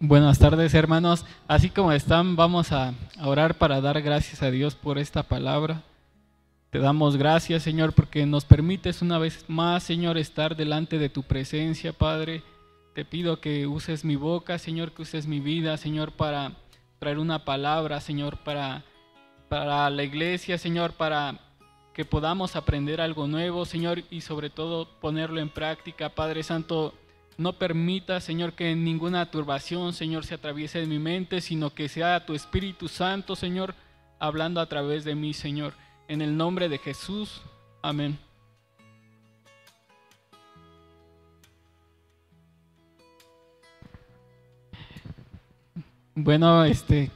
Buenas tardes, hermanos. Así como están, vamos a orar para dar gracias a Dios por esta palabra. Te damos gracias, Señor, porque nos permites una vez más, Señor, estar delante de tu presencia, Padre. Te pido que uses mi boca, Señor, que uses mi vida, Señor, para traer una palabra, Señor, para la iglesia, Señor, para que podamos aprender algo nuevo, Señor, y sobre todo ponerlo en práctica, Padre Santo. No permita, Señor, que ninguna turbación, Señor, se atraviese en mi mente, sino que sea tu Espíritu Santo, Señor, hablando a través de mí, Señor. En el nombre de Jesús. Amén. Bueno,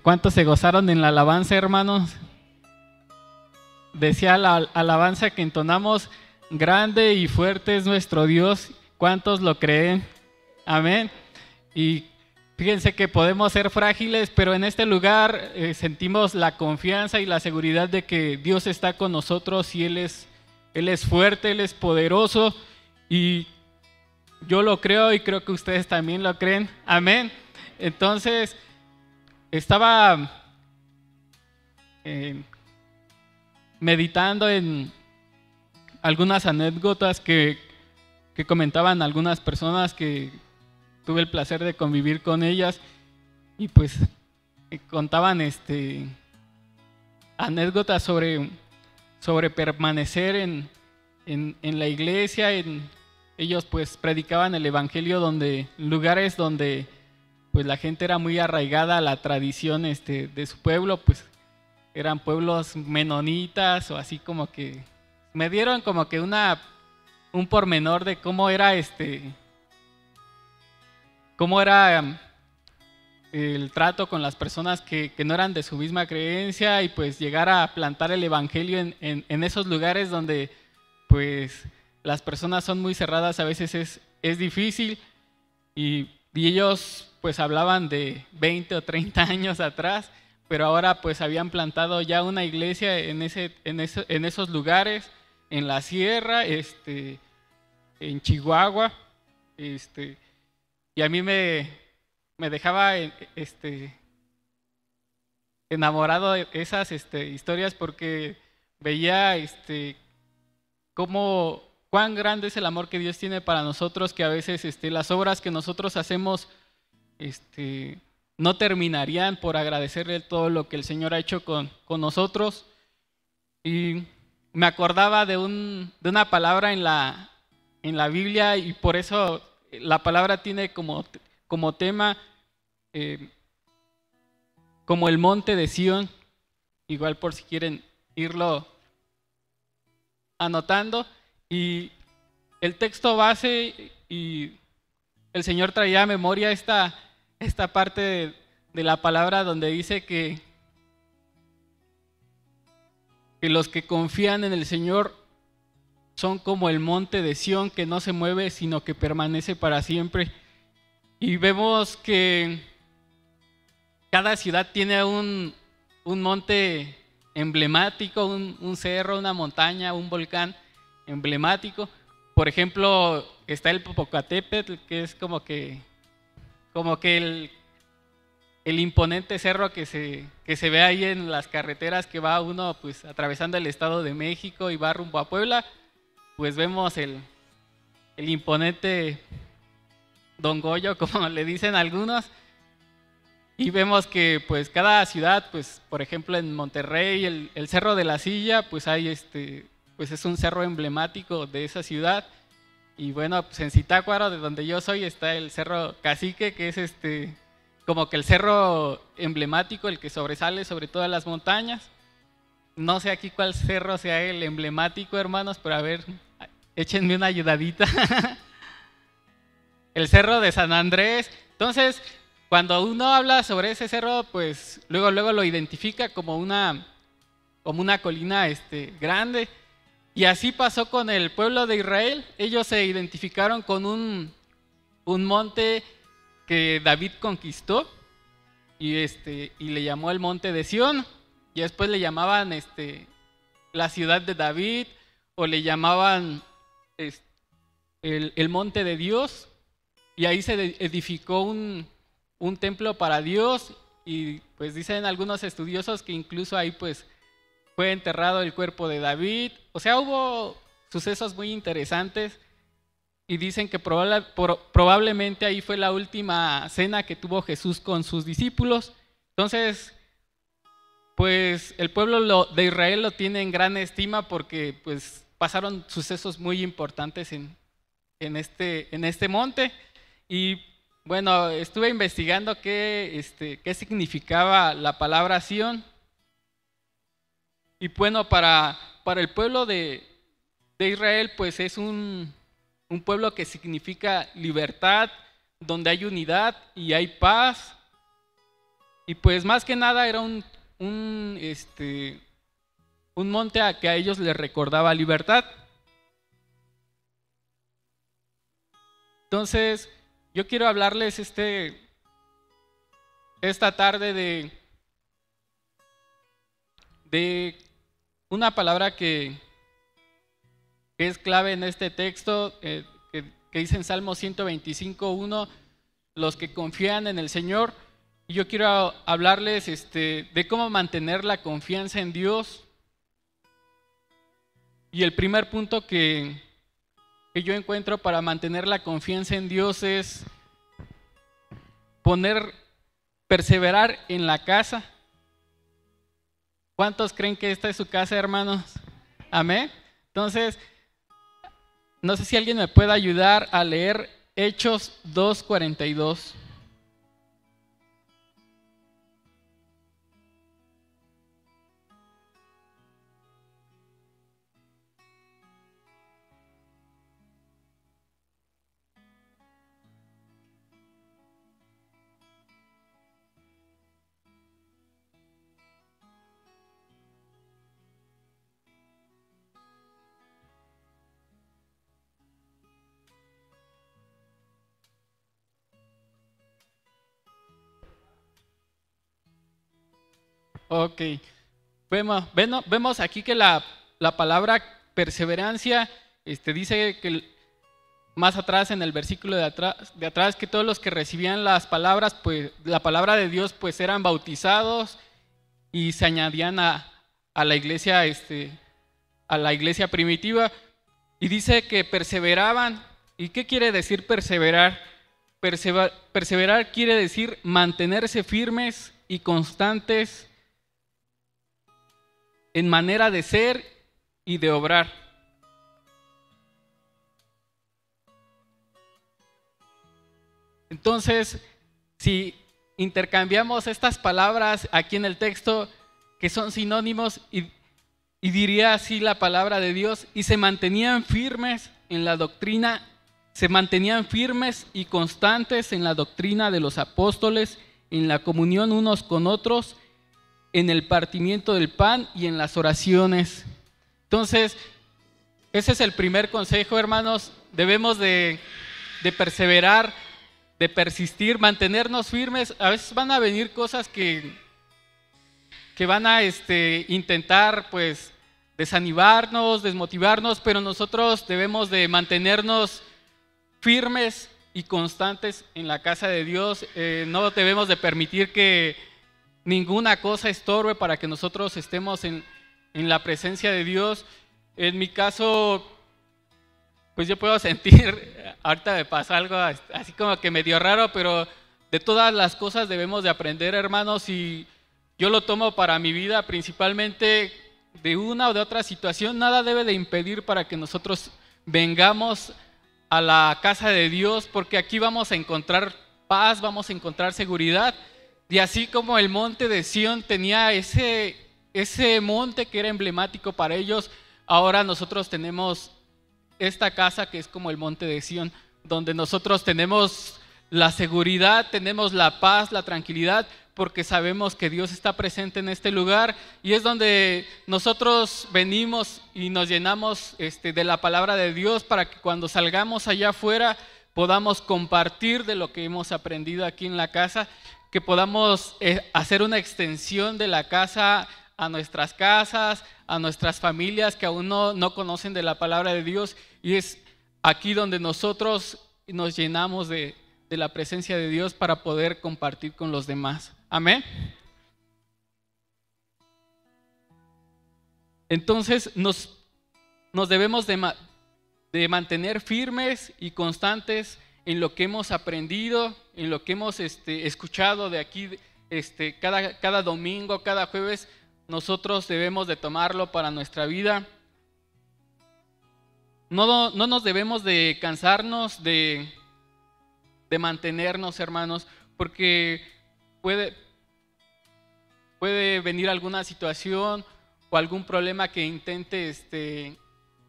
¿cuántos se gozaron en la alabanza, hermanos? Decía la alabanza que entonamos: grande y fuerte es nuestro Dios. ¿Cuántos lo creen? Amén. Y fíjense que podemos ser frágiles, pero en este lugar sentimos la confianza y la seguridad de que Dios está con nosotros y Él es fuerte, Él es poderoso, y yo lo creo y creo que ustedes también lo creen. Amén. Entonces, estaba meditando en algunas anécdotas que comentaban algunas personas que tuve el placer de convivir con ellas, y pues contaban anécdotas sobre permanecer en la iglesia. Ellos pues predicaban el evangelio en lugares donde pues la gente era muy arraigada a la tradición de su pueblo, pues eran pueblos menonitas, o así como que me dieron como que un pormenor de cómo era el trato con las personas que no eran de su misma creencia, y pues llegar a plantar el evangelio en esos lugares donde pues las personas son muy cerradas. A veces es difícil, y ellos pues hablaban de 20 o 30 años atrás, pero ahora pues habían plantado ya una iglesia en esos lugares, en la sierra, en Chihuahua, y a mí me dejaba enamorado de esas historias, porque veía cuán grande es el amor que Dios tiene para nosotros, que a veces las obras que nosotros hacemos no terminarían por agradecerle todo lo que el Señor ha hecho con nosotros. Y me acordaba de una palabra en la Biblia, y por eso la palabra tiene como tema como el monte de Sión, igual por si quieren irlo anotando. Y el texto base, y el Señor traía a memoria esta parte de la palabra donde dice que los que confían en el Señor son como el monte de Sión, que no se mueve, sino que permanece para siempre. Y vemos que cada ciudad tiene un monte emblemático, un cerro, una montaña, un volcán emblemático. Por ejemplo, está el Popocatépetl, que es como que el imponente cerro que se ve ahí en las carreteras, que va uno pues atravesando el Estado de México y va rumbo a Puebla. Pues vemos el imponente Don Goyo, como le dicen algunos, y vemos que pues cada ciudad, pues por ejemplo en Monterrey, el Cerro de la Silla, pues hay pues es un cerro emblemático de esa ciudad. Y bueno, pues en Zitácuaro, de donde yo soy, está el Cerro Cacique, que es como que el cerro emblemático, el que sobresale sobre todas las montañas. No sé aquí cuál cerro sea el emblemático, hermanos, pero a ver, échenme una ayudadita. El Cerro de San Andrés. Entonces, cuando uno habla sobre ese cerro, pues luego lo identifica como una colina grande. Y así pasó con el pueblo de Israel. Ellos se identificaron con un monte que David conquistó, y le llamó el monte de Sión, y después le llamaban la ciudad de David, o le llamaban el monte de Dios. Y ahí se edificó un templo para Dios, y pues dicen algunos estudiosos que incluso ahí pues fue enterrado el cuerpo de David. O sea, hubo sucesos muy interesantes y dicen que probablemente ahí fue la última cena que tuvo Jesús con sus discípulos. Entonces, pues el pueblo de Israel lo tiene en gran estima porque pues pasaron sucesos muy importantes en este monte. Y bueno, estuve investigando qué significaba la palabra Sión. Y bueno, para el pueblo de Israel, pues es un pueblo que significa libertad, donde hay unidad y hay paz. Y pues más que nada era un monte que a ellos les recordaba libertad. Entonces, yo quiero hablarles esta tarde de una palabra que es clave en este texto, que dice en Salmo 125:1, los que confían en el Señor. Y yo quiero hablarles de cómo mantener la confianza en Dios. Y el primer punto que yo encuentro para mantener la confianza en Dios es perseverar en la casa. ¿Cuántos creen que esta es su casa, hermanos? Amén. Entonces, no sé si alguien me puede ayudar a leer Hechos 2:42. Ok, vemos aquí que la palabra perseverancia dice que más atrás en el versículo de atrás que todos los que recibían las palabras, pues la palabra de Dios, pues eran bautizados y se añadían a la iglesia, a la iglesia primitiva. Y dice que perseveraban. ¿Y qué quiere decir perseverar? Perseverar quiere decir mantenerse firmes y constantes en manera de ser y de obrar. Entonces, si intercambiamos estas palabras aquí en el texto, que son sinónimos, y diría así la palabra de Dios, y se mantenían firmes en la doctrina, se mantenían firmes y constantes en la doctrina de los apóstoles, en la comunión unos con otros, en el partimiento del pan y en las oraciones. Entonces, ese es el primer consejo, hermanos. Debemos de perseverar, de persistir, mantenernos firmes. A veces van a venir cosas que van a intentar pues desanimarnos, desmotivarnos, pero nosotros debemos de mantenernos firmes y constantes en la casa de Dios. No debemos de permitir que ninguna cosa estorbe para que nosotros estemos en la presencia de Dios. En mi caso, pues yo puedo sentir, ahorita me pasa algo así como que medio raro, pero de todas las cosas debemos de aprender, hermanos, y yo lo tomo para mi vida, principalmente de una o de otra situación. Nada debe de impedir para que nosotros vengamos a la casa de Dios, porque aquí vamos a encontrar paz, vamos a encontrar seguridad. Y así como el monte de Sión tenía ese monte que era emblemático para ellos, ahora nosotros tenemos esta casa que es como el monte de Sión, donde nosotros tenemos la seguridad, tenemos la paz, la tranquilidad, porque sabemos que Dios está presente en este lugar, y es donde nosotros venimos y nos llenamos de la palabra de Dios, para que cuando salgamos allá afuera podamos compartir de lo que hemos aprendido aquí en la casa, que podamos hacer una extensión de la casa a nuestras casas, a nuestras familias que aún no conocen de la palabra de Dios, y es aquí donde nosotros nos llenamos de de la presencia de Dios para poder compartir con los demás. Amén. Entonces nos debemos de mantener firmes y constantes en lo que hemos aprendido, en lo que hemos escuchado de aquí, cada domingo, cada jueves. Nosotros debemos de tomarlo para nuestra vida. No nos debemos de cansarnos de mantenernos, hermanos, porque puede venir alguna situación o algún problema que intente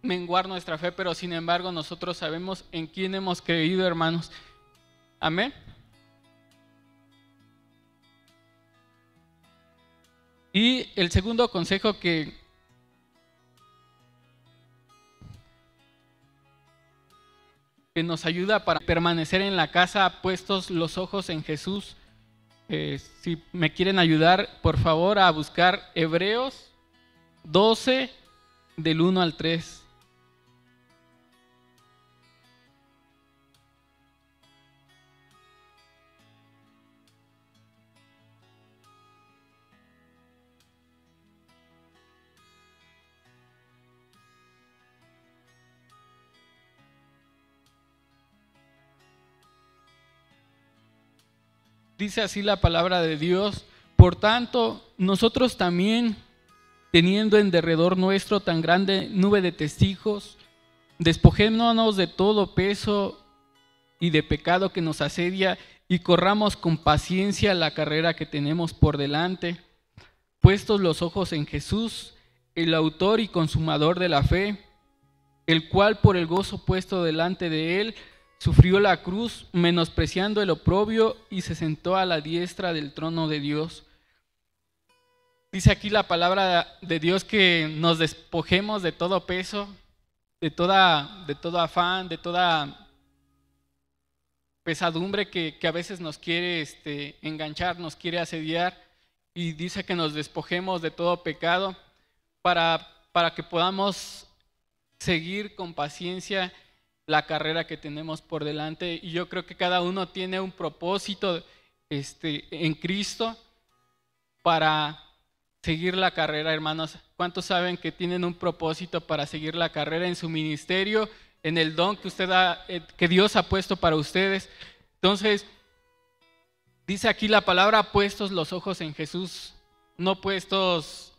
menguar nuestra fe, pero sin embargo nosotros sabemos en quién hemos creído, hermanos. Amén. Y el segundo consejo que nos ayuda para permanecer en la casa, puestos los ojos en Jesús. Si me quieren ayudar, por favor, a buscar Hebreos 12, del 1 al 3. Dice así la palabra de Dios: por tanto, nosotros también, teniendo en derredor nuestro tan grande nube de testigos, despojémonos de todo peso y de pecado que nos asedia, y corramos con paciencia la carrera que tenemos por delante, puestos los ojos en Jesús, el autor y consumador de la fe, el cual por el gozo puesto delante de él sufrió la cruz, menospreciando el oprobio, y se sentó a la diestra del trono de Dios. Dice aquí la palabra de Dios que nos despojemos de todo peso, de todo afán, de toda pesadumbre que a veces nos quiere enganchar, nos quiere asediar, y dice que nos despojemos de todo pecado para que podamos seguir con paciencia la carrera que tenemos por delante. Y yo creo que cada uno tiene un propósito en Cristo para seguir la carrera, hermanos. ¿Cuántos saben que tienen un propósito para seguir la carrera en su ministerio, en el don que Dios ha puesto para ustedes? Entonces, dice aquí la palabra: puestos los ojos en Jesús, no puestos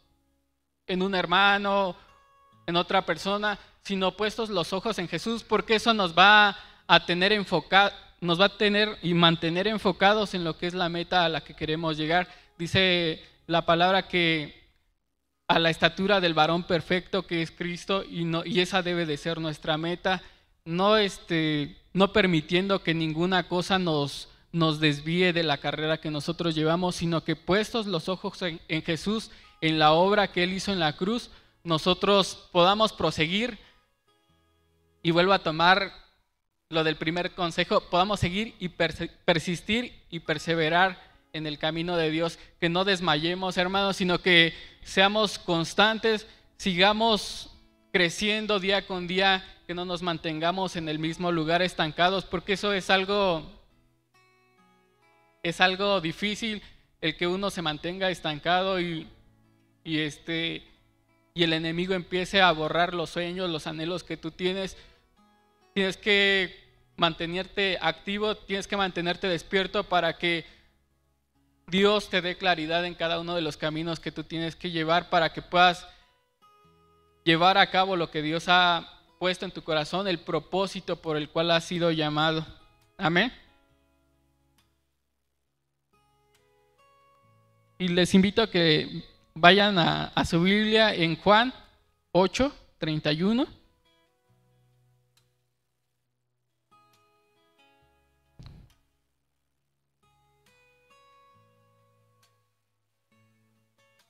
en un hermano, en otra persona, sino puestos los ojos en Jesús, porque eso nos va a tener y mantener enfocados en lo que es la meta a la que queremos llegar. Dice la palabra que a la estatura del varón perfecto, que es Cristo, y esa debe de ser nuestra meta, no permitiendo que ninguna cosa nos desvíe de la carrera que nosotros llevamos, sino que puestos los ojos en Jesús, en la obra que Él hizo en la cruz, nosotros podamos proseguir. Y vuelvo a tomar lo del primer consejo: podamos seguir y persistir y perseverar en el camino de Dios, que no desmayemos, hermanos, sino que seamos constantes, sigamos creciendo día con día, que no nos mantengamos en el mismo lugar estancados, porque eso es algo difícil, el que uno se mantenga estancado y el enemigo empiece a borrar los sueños, los anhelos que tú tienes. Tienes que mantenerte activo, tienes que mantenerte despierto para que Dios te dé claridad en cada uno de los caminos que tú tienes que llevar, para que puedas llevar a cabo lo que Dios ha puesto en tu corazón, el propósito por el cual has sido llamado. Amén. Y les invito a que vayan a su Biblia en Juan 8:31.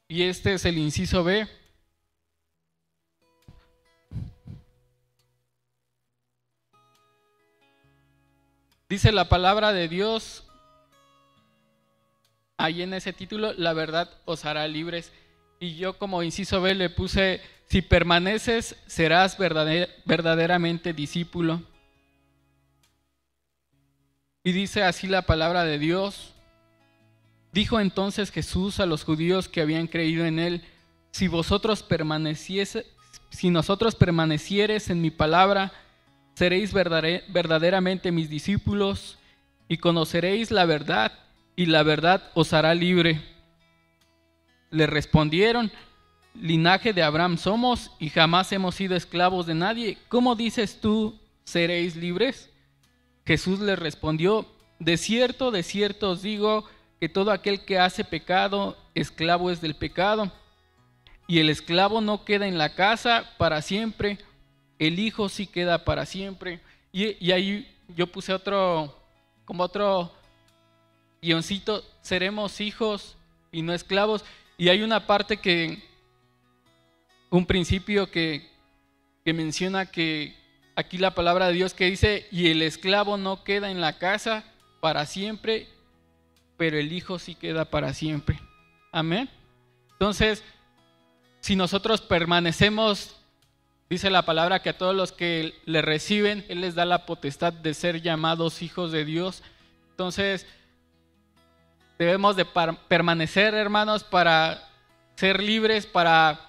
Y este es el inciso B. Dice la palabra de Dios ahí en ese título: la verdad os hará libres. Y yo como inciso B le puse: si permaneces, serás verdaderamente discípulo. Y dice así la palabra de Dios. Dijo entonces Jesús a los judíos que habían creído en él: si nosotros permanecieres en mi palabra, seréis verdaderamente mis discípulos y conoceréis la verdad, y la verdad os hará libre. Le respondieron: linaje de Abraham somos y jamás hemos sido esclavos de nadie. ¿Cómo dices tú, seréis libres? Jesús les respondió: de cierto os digo que todo aquel que hace pecado, esclavo es del pecado. Y el esclavo no queda en la casa para siempre, el hijo sí queda para siempre. Y ahí yo puse otro guioncito: seremos hijos y no esclavos. Y hay una parte un principio que menciona que aquí la palabra de Dios que dice: y el esclavo no queda en la casa para siempre, pero el hijo sí queda para siempre. Amén. Entonces, si nosotros permanecemos, dice la palabra que a todos los que le reciben, Él les da la potestad de ser llamados hijos de Dios. Entonces, debemos de permanecer, hermanos, para ser libres, para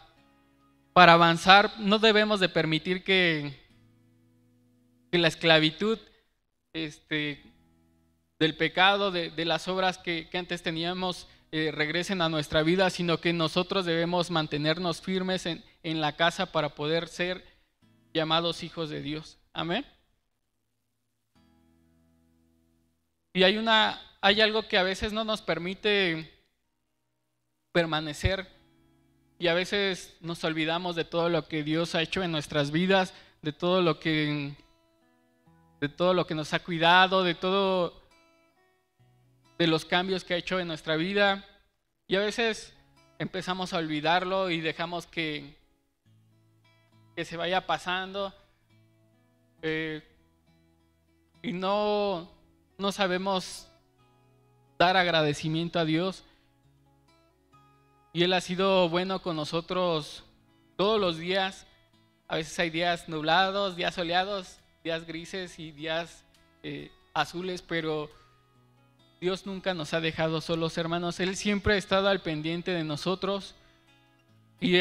avanzar. No debemos de permitir que la esclavitud del pecado, de las obras que antes teníamos, regresen a nuestra vida, sino que nosotros debemos mantenernos firmes en la casa para poder ser llamados hijos de Dios. Amén. Y hay algo que a veces no nos permite permanecer, y a veces nos olvidamos de todo lo que Dios ha hecho en nuestras vidas, de todo lo que nos ha cuidado, de los cambios que ha hecho en nuestra vida, y a veces empezamos a olvidarlo y dejamos que se vaya pasando, y no sabemos dar agradecimiento a Dios. Y Él ha sido bueno con nosotros todos los días. A veces hay días nublados, días soleados, días grises y días azules, pero Dios nunca nos ha dejado solos, hermanos. Él siempre ha estado al pendiente de nosotros. Y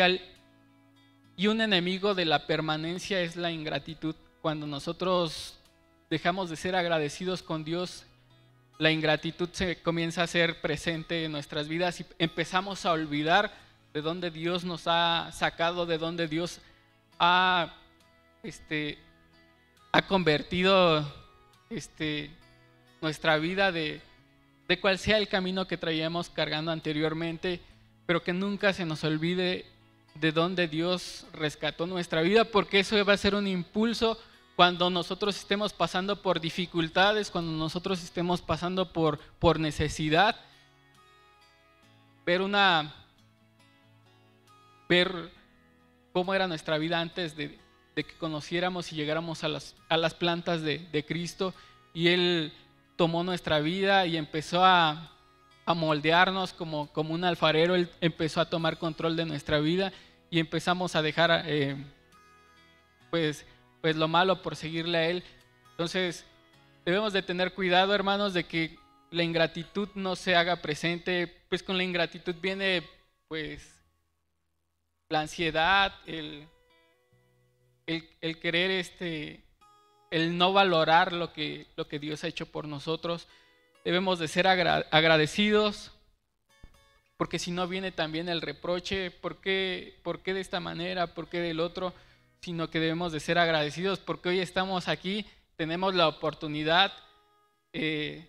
un enemigo de la permanencia es la ingratitud. Cuando nosotros dejamos de ser agradecidos con Dios, la ingratitud se comienza a ser presente en nuestras vidas y empezamos a olvidar de dónde Dios nos ha sacado, de dónde Dios ha convertido nuestra vida, de cual sea el camino que traíamos cargando anteriormente, pero que nunca se nos olvide de dónde Dios rescató nuestra vida, porque eso va a ser un impulso cuando nosotros estemos pasando por dificultades, cuando nosotros estemos pasando por necesidad. Ver cómo era nuestra vida antes de que conociéramos y llegáramos a las plantas de Cristo, y Él tomó nuestra vida y empezó a moldearnos como un alfarero. Él empezó a tomar control de nuestra vida y empezamos a dejar pues lo malo por seguirle a Él. Entonces debemos de tener cuidado, hermanos, de que la ingratitud no se haga presente. Pues con la ingratitud viene pues la ansiedad, el querer el no valorar lo que Dios ha hecho por nosotros. Debemos de ser agradecidos, porque si no viene también el reproche: ¿por qué de esta manera? ¿Por qué del otro? Sino que debemos de ser agradecidos porque hoy estamos aquí, tenemos la oportunidad de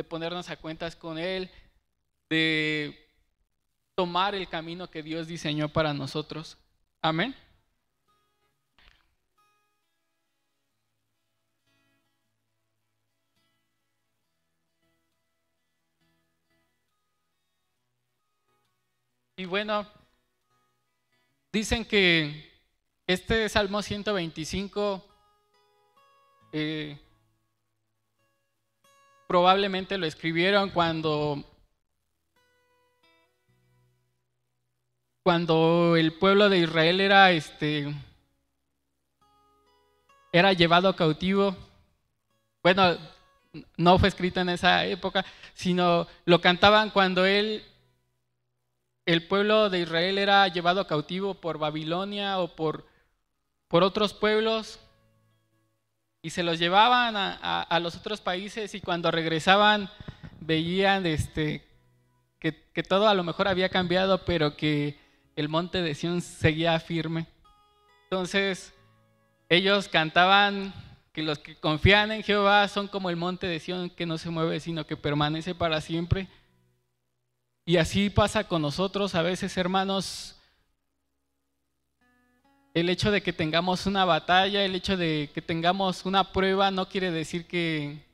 ponernos a cuentas con Él, de tomar el camino que Dios diseñó para nosotros. Amén. Y bueno, dicen que este Salmo 125 probablemente lo escribieron cuando el pueblo de Israel era llevado cautivo. Bueno, no fue escrito en esa época, sino lo cantaban cuando el pueblo de Israel era llevado cautivo por Babilonia o por otros pueblos, y se los llevaban a los otros países, y cuando regresaban veían que todo a lo mejor había cambiado, pero que el monte de Sión seguía firme. Entonces ellos cantaban que los que confían en Jehová son como el monte de Sión, que no se mueve sino que permanece para siempre. Y así pasa con nosotros a veces, hermanos. El hecho de que tengamos una batalla, el hecho de que tengamos una prueba, no quiere decir que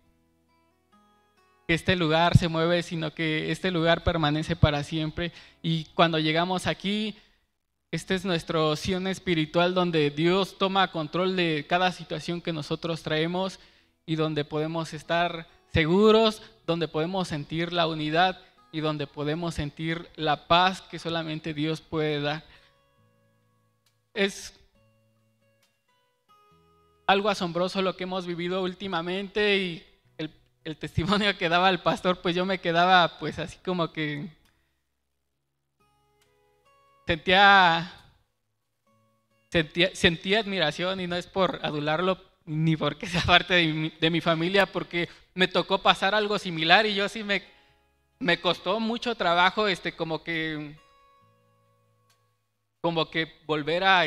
este lugar se mueve, sino que este lugar permanece para siempre. Y cuando llegamos aquí, este es nuestro Sión espiritual, donde Dios toma control de cada situación que nosotros traemos y donde podemos estar seguros, donde podemos sentir la unidad y donde podemos sentir la paz que solamente Dios puede dar. Es algo asombroso lo que hemos vivido últimamente, y el testimonio que daba el pastor, pues yo me quedaba pues así como que sentía admiración, y no es por adularlo ni porque sea parte de mi familia, porque me tocó pasar algo similar y yo sí me costó mucho trabajo como que volver a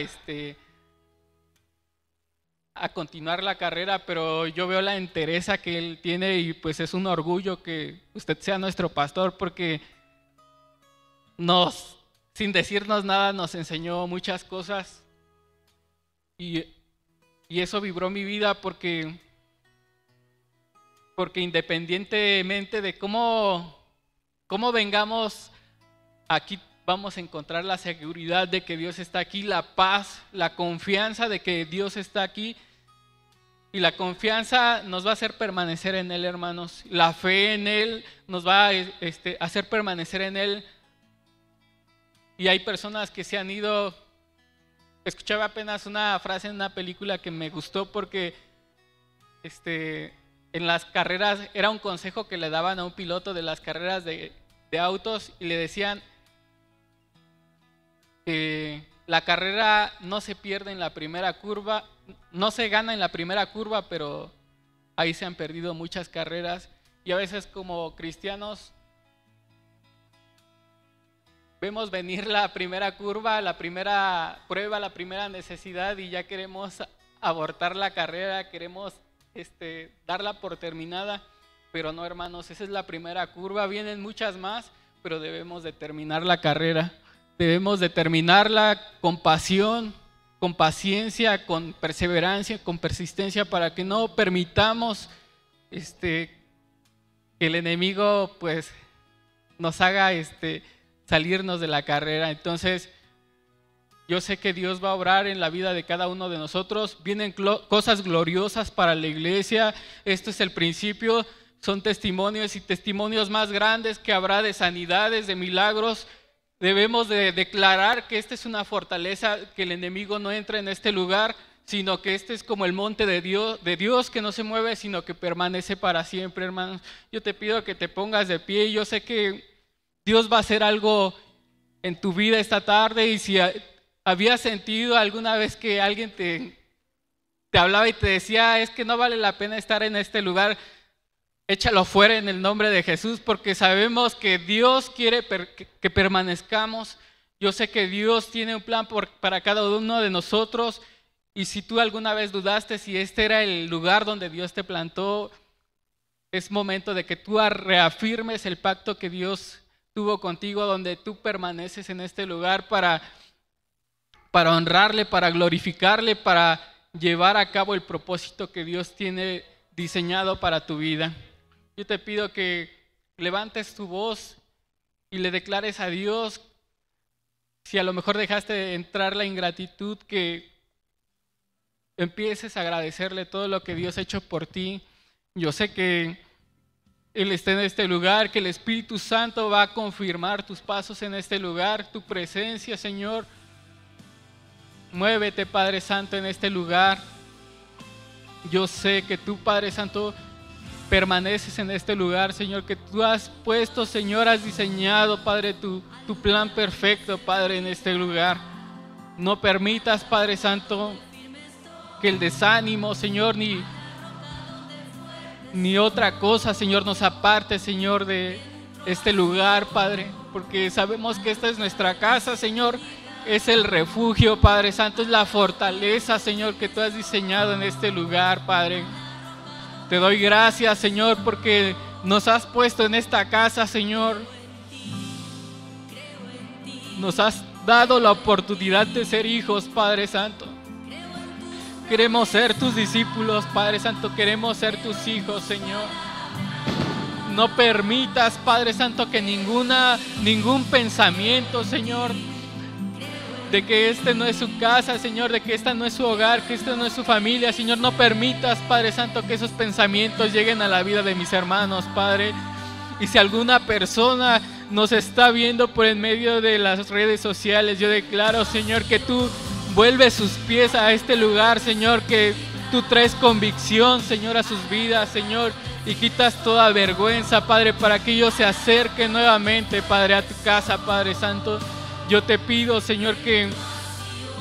continuar la carrera, pero yo veo la entereza que él tiene, y pues es un orgullo que usted sea nuestro pastor, porque sin decirnos nada, nos enseñó muchas cosas, y eso vibró mi vida, porque independientemente de cómo vengamos aquí, vamos a encontrar la seguridad de que Dios está aquí, la paz, la confianza de que Dios está aquí, y la confianza nos va a hacer permanecer en Él, hermanos. La fe en Él nos va a hacer permanecer en Él. Y hay personas que se han ido. Escuchaba apenas una frase en una película que me gustó, porque en las carreras era un consejo que le daban a un piloto de las carreras de autos, y le decían que la carrera no se pierde en la primera curva, no se gana en la primera curva, pero ahí se han perdido muchas carreras. Y a veces como cristianos vemos venir la primera curva, la primera prueba, la primera necesidad, y ya queremos abortar la carrera, queremos darla por terminada, pero no, hermanos, esa es la primera curva, vienen muchas más, pero debemos de terminar la carrera, debemos de terminarla con pasión, con paciencia, con perseverancia, con persistencia, para que no permitamos que el enemigo pues nos haga salirnos de la carrera. Entonces yo sé que Dios va a obrar en la vida de cada uno de nosotros. Vienen cosas gloriosas para la iglesia. Esto es el principio. Son testimonios y testimonios más grandes que habrá, de sanidades, de milagros. Debemos de declarar que esta es una fortaleza, que el enemigo no entra en este lugar, sino que este es como el monte de Dios que no se mueve, sino que permanece para siempre, hermanos. Yo te pido que te pongas de pie, y yo sé que Dios va a hacer algo en tu vida esta tarde, y si habías sentido alguna vez que alguien te hablaba y te decía, es que no vale la pena estar en este lugar, échalo fuera en el nombre de Jesús, porque sabemos que Dios quiere que permanezcamos. Yo sé que Dios tiene un plan para cada uno de nosotros, y si tú alguna vez dudaste si este era el lugar donde Dios te plantó, es momento de que tú reafirmes el pacto que Dios tuvo contigo, donde tú permaneces en este lugar para honrarle, para glorificarle, para llevar a cabo el propósito que Dios tiene diseñado para tu vida. Yo te pido que levantes tu voz y le declares a Dios, si a lo mejor dejaste entrar la ingratitud, que empieces a agradecerle todo lo que Dios ha hecho por ti. Yo sé que Él está en este lugar, que el Espíritu Santo va a confirmar tus pasos en este lugar, tu presencia, Señor. Muévete, Padre Santo, en este lugar. Yo sé que tú, Padre Santo, permaneces en este lugar, Señor, que tú has puesto, Señor, has diseñado, Padre, tu plan perfecto, Padre, en este lugar. No permitas, Padre Santo, que el desánimo, Señor, ni otra cosa, Señor, nos aparte, Señor, de este lugar, Padre, porque sabemos que esta es nuestra casa, Señor, es el refugio, Padre Santo, es la fortaleza, Señor, que tú has diseñado en este lugar, Padre. Te doy gracias, Señor, porque nos has puesto en esta casa, Señor. Nos has dado la oportunidad de ser hijos, Padre Santo. Queremos ser tus discípulos, Padre Santo, queremos ser tus hijos, Señor. No permitas, Padre Santo, que ningún pensamiento, Señor, de que este no es su casa, Señor, de que esta no es su hogar, que esta no es su familia, Señor, no permitas, Padre Santo, que esos pensamientos lleguen a la vida de mis hermanos, Padre. Y si alguna persona nos está viendo por en medio de las redes sociales, yo declaro, Señor, que tú vuelves sus pies a este lugar, Señor, que tú traes convicción, Señor, a sus vidas, Señor, y quitas toda vergüenza, Padre, para que ellos se acerquen nuevamente, Padre, a tu casa, Padre Santo. Yo te pido, Señor, que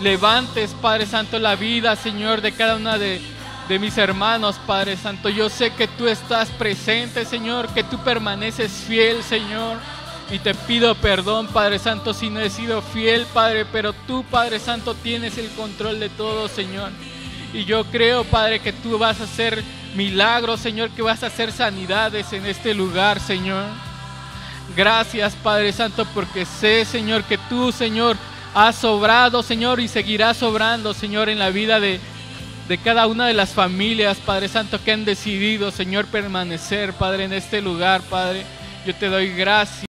levantes, Padre Santo, la vida, Señor, de cada una de mis hermanos, Padre Santo. Yo sé que tú estás presente, Señor, que tú permaneces fiel, Señor. Y te pido perdón, Padre Santo, si no he sido fiel, Padre, pero tú, Padre Santo, tienes el control de todo, Señor. Y yo creo, Padre, que tú vas a hacer milagros, Señor, que vas a hacer sanidades en este lugar, Señor. Gracias, Padre Santo, porque sé, Señor, que tú, Señor, has sobrado, Señor, y seguirás sobrando, Señor, en la vida de cada una de las familias, Padre Santo, que han decidido, Señor, permanecer, Padre, en este lugar, Padre. Yo te doy gracias.